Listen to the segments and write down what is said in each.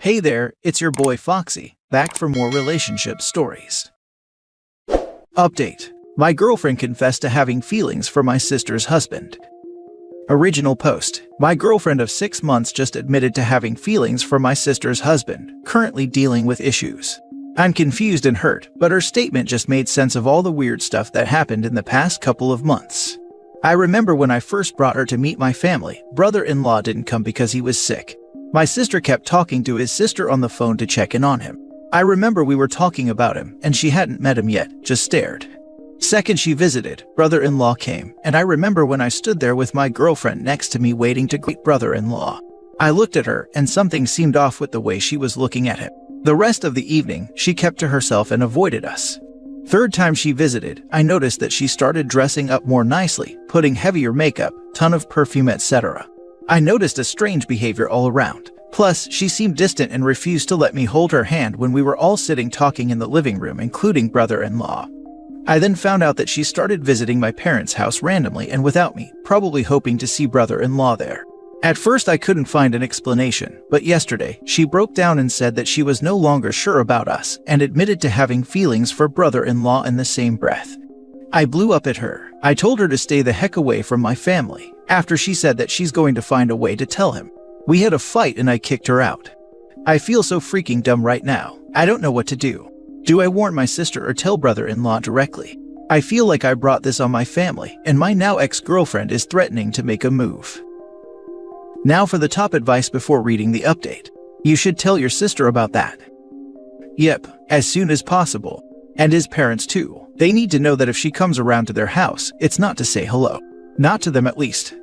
Hey there, it's your boy Foxy, back for more relationship stories. Update. My girlfriend confessed to having feelings for my sister's husband. Original post. My girlfriend of 6 months just admitted to having feelings for my sister's husband, currently dealing with issues. I'm confused and hurt, but her statement just made sense of all the weird stuff that happened in the past couple of months. I remember when I first brought her to meet my family, brother-in-law didn't come because he was sick. My sister kept talking to his sister on the phone to check in on him. I remember we were talking about him, and she hadn't met him yet, just stared. Second she visited, brother-in-law came, and I remember when I stood there with my girlfriend next to me waiting to greet brother-in-law. I looked at her, and something seemed off with the way she was looking at him. The rest of the evening, she kept to herself and avoided us. Third time she visited, I noticed that she started dressing up more nicely, putting heavier makeup, ton of perfume, etc. I noticed a strange behavior all around. Plus, she seemed distant and refused to let me hold her hand when we were all sitting talking in the living room, including brother-in-law. I then found out that she started visiting my parents' house randomly and without me, probably hoping to see brother-in-law there. At first I couldn't find an explanation, but yesterday, she broke down and said that she was no longer sure about us and admitted to having feelings for brother-in-law in the same breath. I blew up at her. I told her to stay the heck away from my family, after she said that she's going to find a way to tell him. We had a fight and I kicked her out. I feel so freaking dumb right now. I don't know what to do. Do I warn my sister or tell brother-in-law directly? I feel like I brought this on my family, and my now ex-girlfriend is threatening to make a move. Now for the top advice before reading the update. You should tell your sister about that. Yep, as soon as possible. And his parents too. They need to know that if she comes around to their house, it's not to say hello. Not to them at least.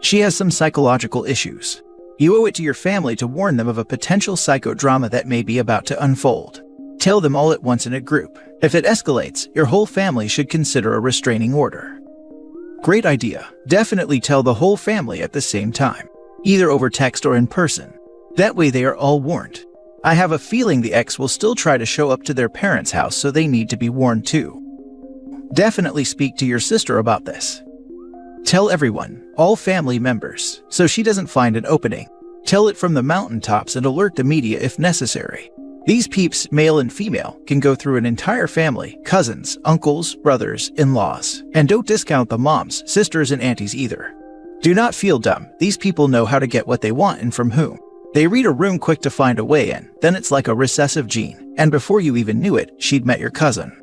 She has some psychological issues. You owe it to your family to warn them of a potential psychodrama that may be about to unfold. Tell them all at once in a group. If it escalates, your whole family should consider a restraining order. Great idea. Definitely tell the whole family at the same time, either over text or in person. That way they are all warned. I have a feeling the ex will still try to show up to their parents' house, so they need to be warned too. Definitely speak to your sister about this. Tell everyone, all family members, so she doesn't find an opening. Tell it from the mountaintops and alert the media if necessary. These peeps, male and female, can go through an entire family, cousins, uncles, brothers, in-laws. And don't discount the moms, sisters, and aunties either. Do not feel dumb. These people know how to get what they want and from whom. They read a room quick to find a way in, then it's like a recessive gene, and before you even knew it, she'd met your cousin.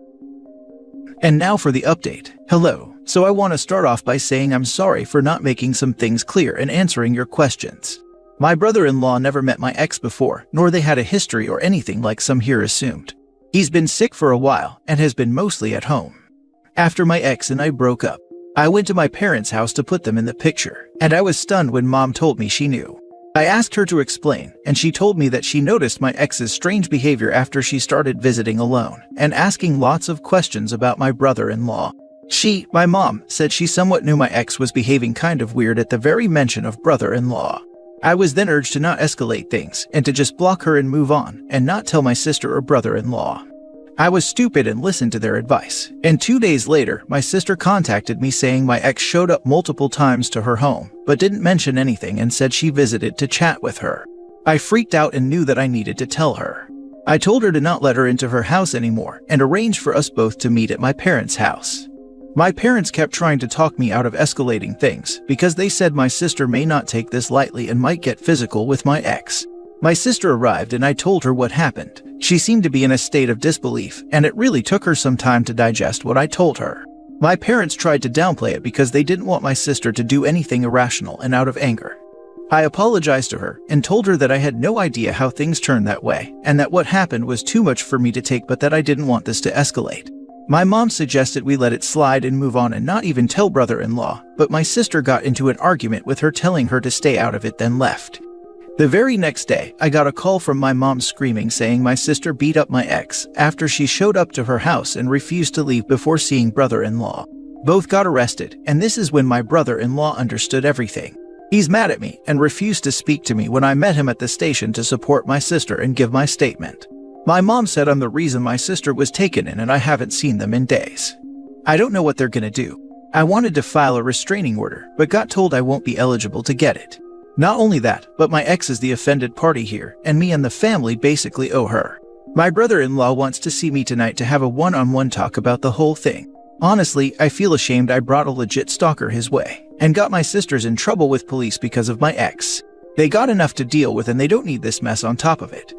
And now for the update. Hello. So I want to start off by saying I'm sorry for not making some things clear and answering your questions. My brother-in-law never met my ex before, nor they had a history or anything like some here assumed. He's been sick for a while and has been mostly at home. After my ex and I broke up, I went to my parents' house to put them in the picture, and I was stunned when mom told me she knew. I asked her to explain, and she told me that she noticed my ex's strange behavior after she started visiting alone and asking lots of questions about my brother-in-law. My mom, said she somewhat knew my ex was behaving kind of weird at the very mention of brother-in-law. I was then urged to not escalate things and to just block her and move on and not tell my sister or brother-in-law. I was stupid and listened to their advice, and 2 days later, my sister contacted me saying my ex showed up multiple times to her home, but didn't mention anything and said she visited to chat with her. I freaked out and knew that I needed to tell her. I told her to not let her into her house anymore and arranged for us both to meet at my parents' house. My parents kept trying to talk me out of escalating things because they said my sister may not take this lightly and might get physical with my ex. My sister arrived and I told her what happened. She seemed to be in a state of disbelief, and it really took her some time to digest what I told her. My parents tried to downplay it because they didn't want my sister to do anything irrational and out of anger. I apologized to her and told her that I had no idea how things turned that way and that what happened was too much for me to take, but that I didn't want this to escalate. My mom suggested we let it slide and move on and not even tell brother-in-law, but my sister got into an argument with her telling her to stay out of it, then left. The very next day, I got a call from my mom screaming saying my sister beat up my ex after she showed up to her house and refused to leave before seeing brother-in-law. Both got arrested, and this is when my brother-in-law understood everything. He's mad at me and refused to speak to me when I met him at the station to support my sister and give my statement. My mom said I'm the reason my sister was taken in and I haven't seen them in days. I don't know what they're gonna do. I wanted to file a restraining order, but got told I won't be eligible to get it. Not only that, but my ex is the offended party here, and me and the family basically owe her. My brother-in-law wants to see me tonight to have a one-on-one talk about the whole thing. Honestly, I feel ashamed I brought a legit stalker his way, and got my sisters in trouble with police because of my ex. They got enough to deal with and they don't need this mess on top of it.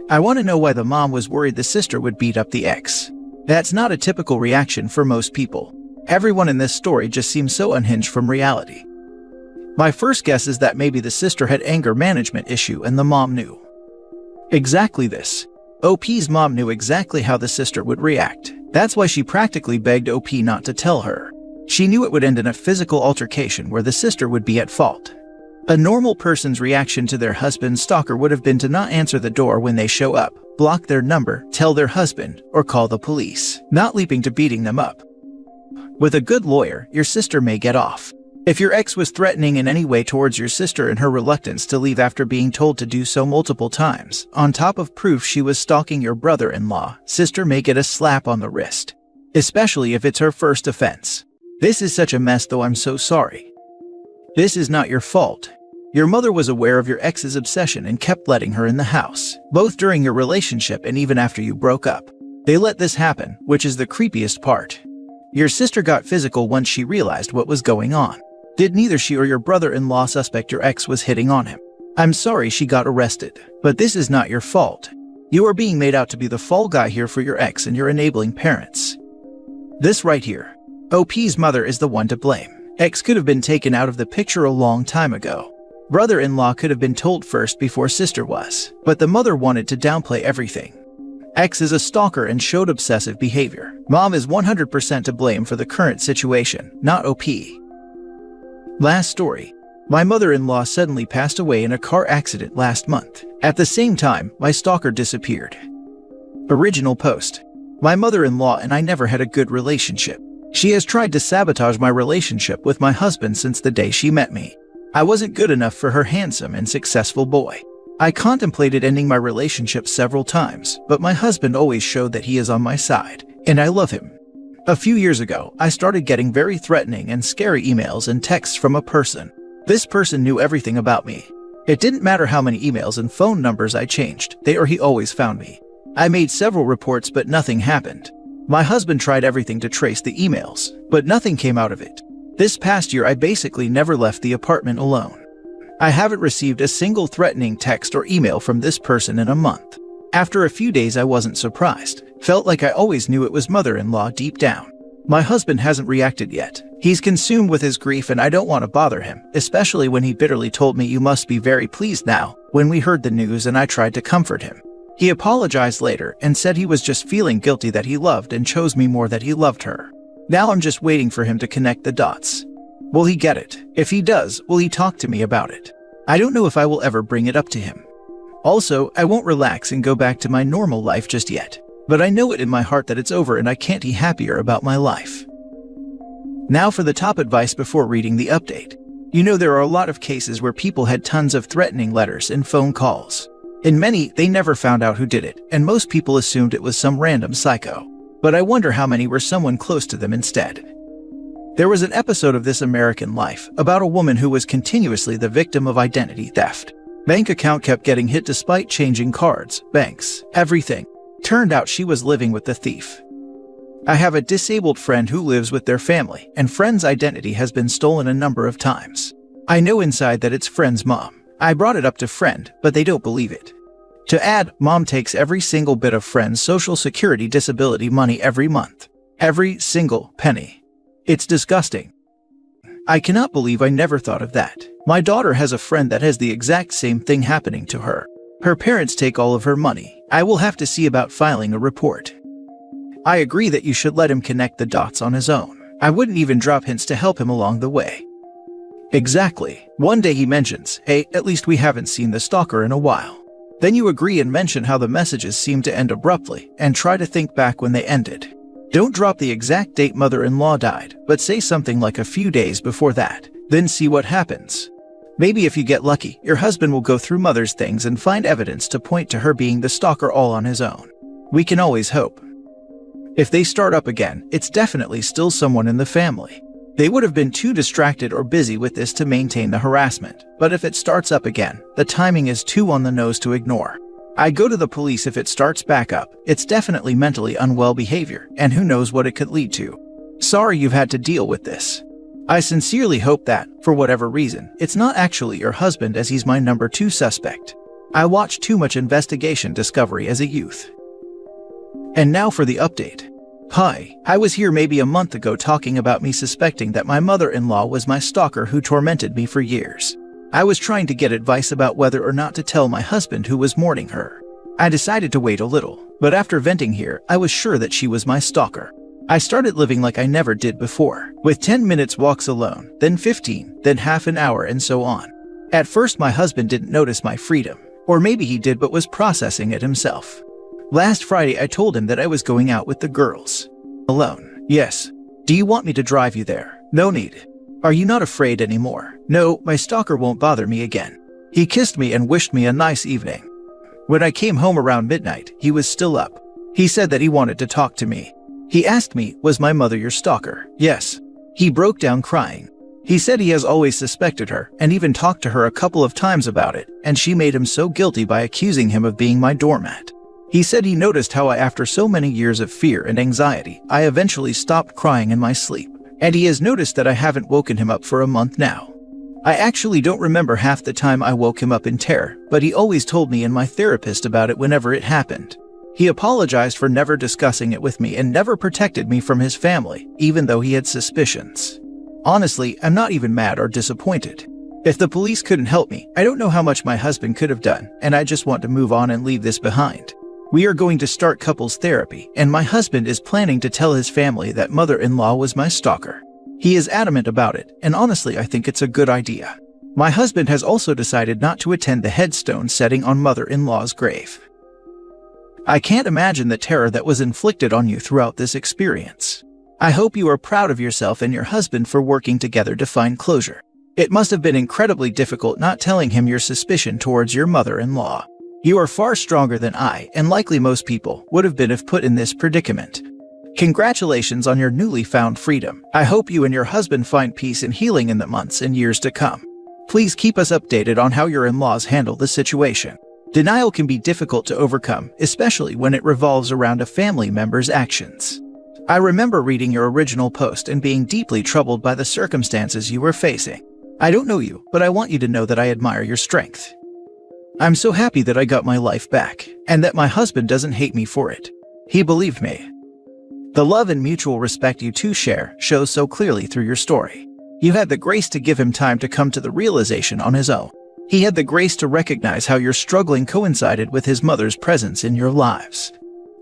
I want to know why the mom was worried the sister would beat up the ex. That's not a typical reaction for most people. Everyone in this story just seems so unhinged from reality. My first guess is that maybe the sister had anger management issue and the mom knew. Exactly this. OP's mom knew exactly how the sister would react. That's why she practically begged OP not to tell her. She knew it would end in a physical altercation where the sister would be at fault. A normal person's reaction to their husband's stalker would have been to not answer the door when they show up, block their number, tell their husband, or call the police, not leaping to beating them up. With a good lawyer, your sister may get off. If your ex was threatening in any way towards your sister and her reluctance to leave after being told to do so multiple times, on top of proof she was stalking your brother-in-law, sister may get a slap on the wrist. Especially if it's her first offense. This is such a mess though, I'm so sorry. This is not your fault. Your mother was aware of your ex's obsession and kept letting her in the house, both during your relationship and even after you broke up. They let this happen, which is the creepiest part. Your sister got physical once she realized what was going on. Did neither she or your brother-in-law suspect your ex was hitting on him? I'm sorry she got arrested, but this is not your fault. You are being made out to be the fall guy here for your ex and your enabling parents. This right here. OP's mother is the one to blame. Ex could have been taken out of the picture a long time ago. Brother-in-law could have been told first before sister was, but the mother wanted to downplay everything. Ex is a stalker and showed obsessive behavior. Mom is 100% to blame for the current situation, not OP. Last story. My mother-in-law suddenly passed away in a car accident last month. At the same time, my stalker disappeared. Original post. My mother-in-law and I never had a good relationship. She has tried to sabotage my relationship with my husband since the day she met me. I wasn't good enough for her handsome and successful boy. I contemplated ending my relationship several times, but my husband always showed that he is on my side, and I love him. A few years ago, I started getting very threatening and scary emails and texts from a person. This person knew everything about me. It didn't matter how many emails and phone numbers I changed, they or he always found me. I made several reports but nothing happened. My husband tried everything to trace the emails, but nothing came out of it. This past year I basically never left the apartment alone. I haven't received a single threatening text or email from this person in a month. After a few days I wasn't surprised. Felt like I always knew it was mother-in-law deep down. My husband hasn't reacted yet. He's consumed with his grief and I don't want to bother him, especially when he bitterly told me you must be very pleased now, when we heard the news and I tried to comfort him. He apologized later and said he was just feeling guilty that he loved and chose me more that he loved her. Now I'm just waiting for him to connect the dots. Will he get it? If he does, will he talk to me about it? I don't know if I will ever bring it up to him. Also, I won't relax and go back to my normal life just yet. But I know it in my heart that it's over and I can't be happier about my life. Now for the top advice before reading the update. You know there are a lot of cases where people had tons of threatening letters and phone calls. In many, they never found out who did it, and most people assumed it was some random psycho. But I wonder how many were someone close to them instead. There was an episode of This American Life about a woman who was continuously the victim of identity theft. Bank account kept getting hit despite changing cards, banks, everything. Turned out she was living with the thief. I have a disabled friend who lives with their family, and friend's identity has been stolen a number of times. I know inside that it's friend's mom. I brought it up to friend, but they don't believe it. To add, mom takes every single bit of friend's social security disability money every month. Every single penny. It's disgusting. I cannot believe I never thought of that. My daughter has a friend that has the exact same thing happening to her. Her parents take all of her money. I will have to see about filing a report. I agree that you should let him connect the dots on his own. I wouldn't even drop hints to help him along the way. Exactly. One day he mentions, hey, at least we haven't seen the stalker in a while. Then you agree and mention how the messages seem to end abruptly, and try to think back when they ended. Don't drop the exact date mother-in-law died, but say something like a few days before that, then see what happens. Maybe if you get lucky, your husband will go through mother's things and find evidence to point to her being the stalker all on his own. We can always hope. If they start up again, it's definitely still someone in the family. They would have been too distracted or busy with this to maintain the harassment, but if it starts up again, the timing is too on the nose to ignore. I go to the police if it starts back up. It's definitely mentally unwell behavior, and who knows what it could lead to. Sorry you've had to deal with this. I sincerely hope that, for whatever reason, it's not actually your husband, as he's my number 2 suspect. I watched too much investigation Discovery as a youth. And now for the update. Hi, I was here maybe a month ago talking about me suspecting that my mother-in-law was my stalker who tormented me for years. I was trying to get advice about whether or not to tell my husband who was mourning her. I decided to wait a little, but after venting here, I was sure that she was my stalker. I started living like I never did before, with 10 minutes walks alone, then 15, then half an hour, and so on. At first my husband didn't notice my freedom, or maybe he did but was processing it himself. Last Friday I told him that I was going out with the girls. Alone. Yes. Do you want me to drive you there? No need. Are you not afraid anymore? No, my stalker won't bother me again. He kissed me and wished me a nice evening. When I came home around midnight, he was still up. He said that he wanted to talk to me. He asked me, was my mother your stalker? Yes. He broke down crying. He said he has always suspected her, and even talked to her a couple of times about it, and she made him so guilty by accusing him of being my doormat. He said he noticed how after so many years of fear and anxiety, I eventually stopped crying in my sleep, and he has noticed that I haven't woken him up for a month now. I actually don't remember half the time I woke him up in terror, but he always told me and my therapist about it whenever it happened. He apologized for never discussing it with me and never protected me from his family, even though he had suspicions. Honestly, I'm not even mad or disappointed. If the police couldn't help me, I don't know how much my husband could have done, and I just want to move on and leave this behind. We are going to start couples therapy, and my husband is planning to tell his family that mother-in-law was my stalker. He is adamant about it, and honestly I think it's a good idea. My husband has also decided not to attend the headstone setting on mother-in-law's grave. I can't imagine the terror that was inflicted on you throughout this experience. I hope you are proud of yourself and your husband for working together to find closure. It must have been incredibly difficult not telling him your suspicion towards your mother-in-law. You are far stronger than I, and likely most people, would have been if put in this predicament. Congratulations on your newly found freedom. I hope you and your husband find peace and healing in the months and years to come. Please keep us updated on how your in-laws handle the situation. Denial can be difficult to overcome, especially when it revolves around a family member's actions. I remember reading your original post and being deeply troubled by the circumstances you were facing. I don't know you, but I want you to know that I admire your strength. I'm so happy that I got my life back, and that my husband doesn't hate me for it. He believed me. The love and mutual respect you two share shows so clearly through your story. You had the grace to give him time to come to the realization on his own. He had the grace to recognize how your struggling coincided with his mother's presence in your lives.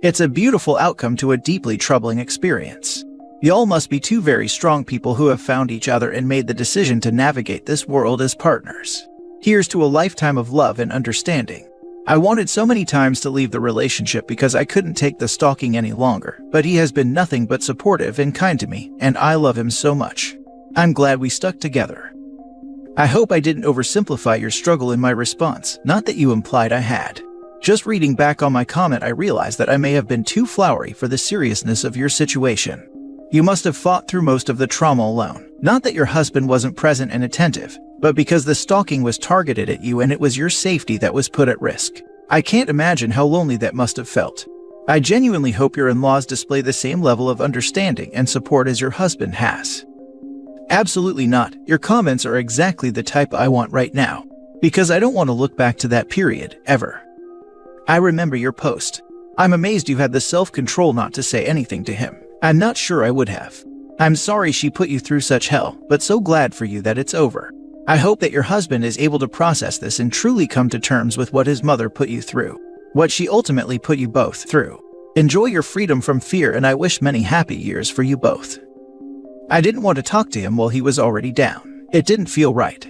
It's a beautiful outcome to a deeply troubling experience. Y'all must be two very strong people who have found each other and made the decision to navigate this world as partners. Here's to a lifetime of love and understanding. I wanted so many times to leave the relationship because I couldn't take the stalking any longer, but he has been nothing but supportive and kind to me, and I love him so much. I'm glad we stuck together. I hope I didn't oversimplify your struggle in my response, not that you implied I had. Just reading back on my comment, I realized that I may have been too flowery for the seriousness of your situation. You must have fought through most of the trauma alone, not that your husband wasn't present and attentive, but because the stalking was targeted at you and it was your safety that was put at risk. I can't imagine how lonely that must have felt. I genuinely hope your in-laws display the same level of understanding and support as your husband has. Absolutely not. Your comments are exactly the type I want right now, because I don't want to look back to that period, ever. I remember your post. I'm amazed you had the self-control not to say anything to him. I'm not sure I would have. I'm sorry she put you through such hell, but so glad for you that it's over. I hope that your husband is able to process this and truly come to terms with what his mother put you through, what she ultimately put you both through. Enjoy your freedom from fear, and I wish many happy years for you both. I didn't want to talk to him while he was already down. It didn't feel right.